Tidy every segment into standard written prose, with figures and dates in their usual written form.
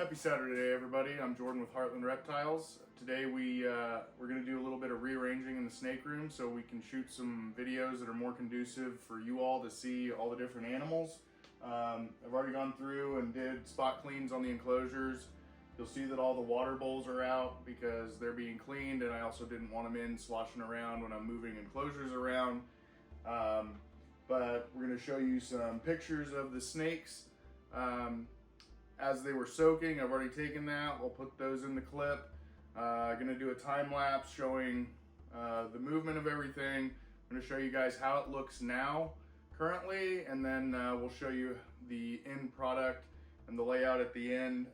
Happy Saturday, everybody. I'm Jordan with Heartland Reptiles. Today we're going to do a little bit of rearranging in the snake room so we can shoot some videos that are more conducive for you all to see all the different animals. I've already gone through and did spot cleans on the enclosures. You'll see that all the water bowls are out because they're being cleaned, and I also didn't want them in sloshing around when I'm moving enclosures around. But we're going to show you some pictures of the snakes as they were soaking. I've already taken that. We'll put those in the clip. Gonna do a time lapse showing the movement of everything. I'm gonna show you guys how it looks now currently, and then we'll show you the end product and the layout at the end.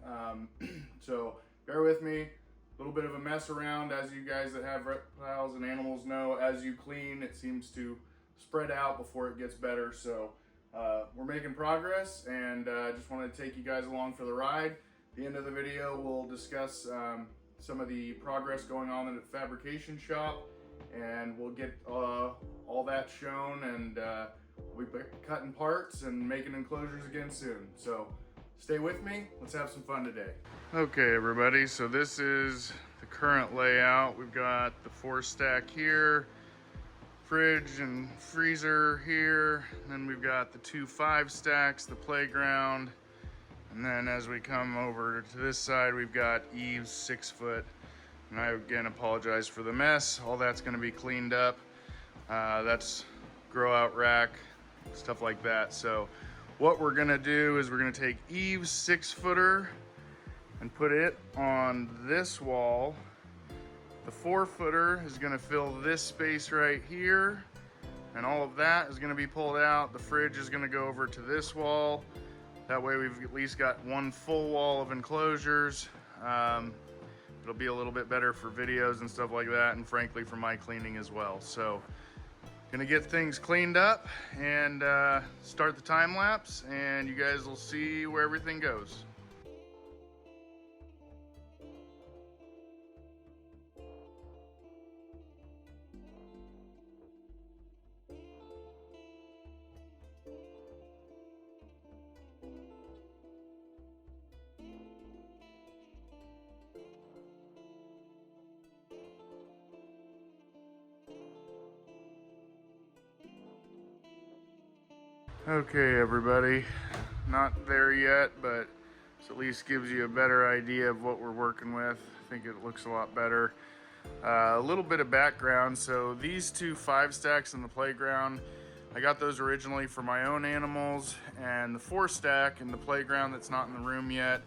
So bear with me. A little bit of a mess around, as you guys that have reptiles and animals know. As you clean, it seems to spread out before it gets better. So we're making progress, and I just wanted to take you guys along for the ride. At the end of the video, we'll discuss some of the progress going on in the fabrication shop, and we'll get all that shown, and we'll be cutting parts and making enclosures again soon. So stay with me. Let's have some fun today. Okay, everybody, so this is the current layout. We've got the 4-stack here, fridge and freezer here, and then we've got the 2 5-stacks, the playground, and then as we come over to this side, we've got Eve's 6-foot. And I again apologize for the mess. All that's going to be cleaned up. That's grow out rack, stuff like that. So what we're going to do is we're going to take Eve's 6-footer and put it on this wall. The 4-footer is going to fill this space right here, and all of that is going to be pulled out. The fridge is going to go over to this wall. That way we've at least got one full wall of enclosures. It'll be a little bit better for videos and stuff like that, and frankly for my cleaning as well. So gonna get things cleaned up and start the time lapse, and you guys will see where everything goes. Okay, everybody, not there yet, but this at least gives you a better idea of what we're working with. I think it looks a lot better. A little bit of background. So these 2 5-stacks in the playground, I got those originally for my own animals, and the 4-stack in the playground that's not in the room yet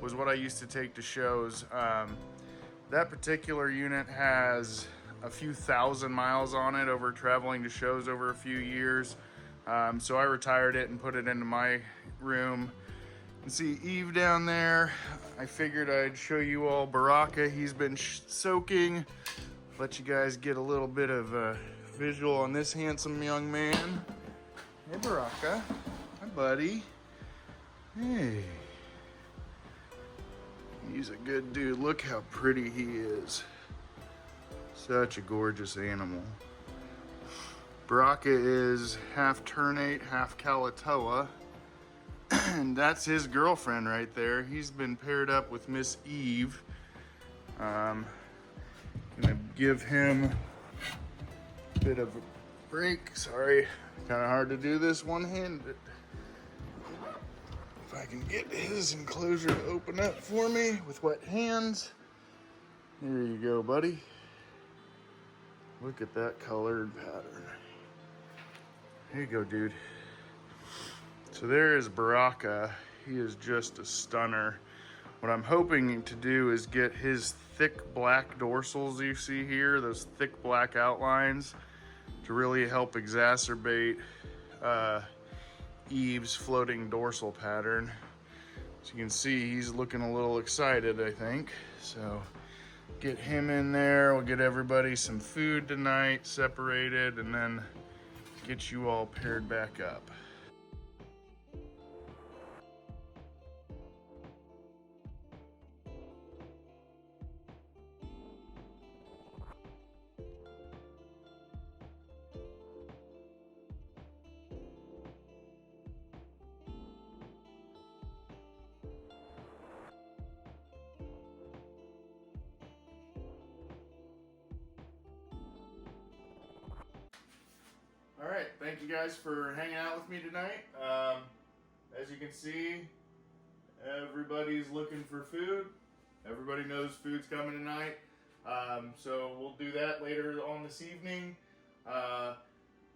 was what I used to take to shows. That particular unit has a few thousand miles on it over traveling to shows over a few years. So I retired it and put it into my room. You can see Eve down there. I figured I'd show you all Baraka. He's been soaking. Let you guys get a little bit of a visual on this handsome young man. Hey, Baraka. Hi, buddy. Hey. He's a good dude. Look how pretty he is. Such a gorgeous animal. Baraka is half ternate, half Kalatoa, and that's his girlfriend right there. He's been paired up with Miss Eve. Gonna give him a bit of a break. Sorry, kind of hard to do this one-handed. If I can get his enclosure to open up for me with wet hands. There you go, buddy. Look at that colored pattern. Here you go, dude. So there is Baraka. He is just a stunner. What I'm hoping to do is get his thick black dorsals you see here, those thick black outlines, to really help exacerbate Eve's floating dorsal pattern. So you can see he's looking a little excited, I think. So get him in there. We'll get everybody some food tonight, separated, and then get you all paired back up. All right, thank you guys for hanging out with me tonight. As you can see, everybody's looking for food. Everybody knows food's coming tonight. So we'll do that later on this evening.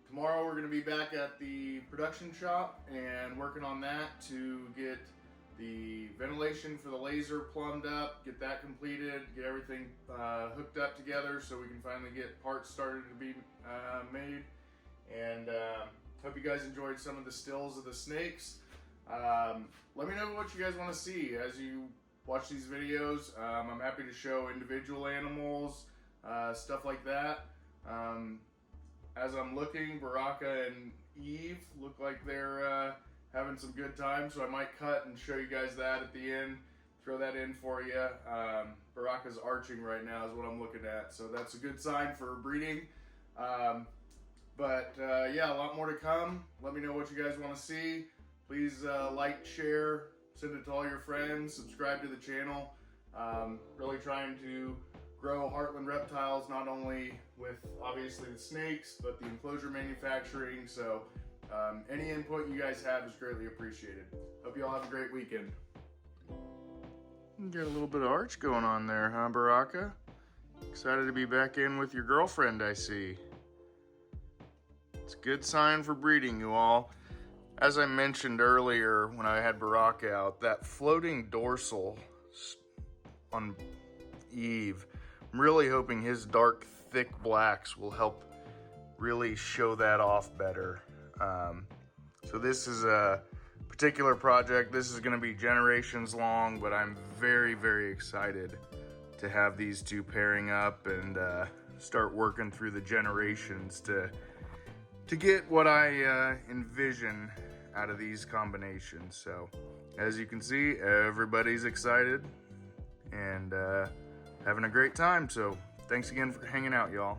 Tomorrow we're going to be back at the production shop and working on that to get the ventilation for the laser plumbed up, get that completed, get everything hooked up together so we can finally get parts started to be made. And hope you guys enjoyed some of the stills of the snakes. Let me know what you guys want to see as you watch these videos. I'm happy to show individual animals, stuff like that. As I'm looking, Baraka and Eve look like they're having some good time, so I might cut and show you guys that at the end. Throw that in for you. Baraka's arching right now is what I'm looking at, so that's a good sign for breeding. Yeah, a lot more to come. Let me know what you guys want to see. Please like, share, send it to all your friends, subscribe to the channel. Really trying to grow Heartland Reptiles, not only with obviously the snakes, but the enclosure manufacturing. So any input you guys have is greatly appreciated. Hope you all have a great weekend. Got a little bit of arch going on there, huh, Baraka? Excited to be back in with your girlfriend, I see. It's a good sign for breeding, you all. As I mentioned earlier when I had Baraka out, that floating dorsal on Eve, I'm really hoping his dark, thick blacks will help really show that off better. So this is a particular project. This is going to be generations long, but I'm very, very excited to have these two pairing up and start working through the generations to get what I envision out of these combinations. So as you can see, everybody's excited and having a great time. So thanks again for hanging out, y'all.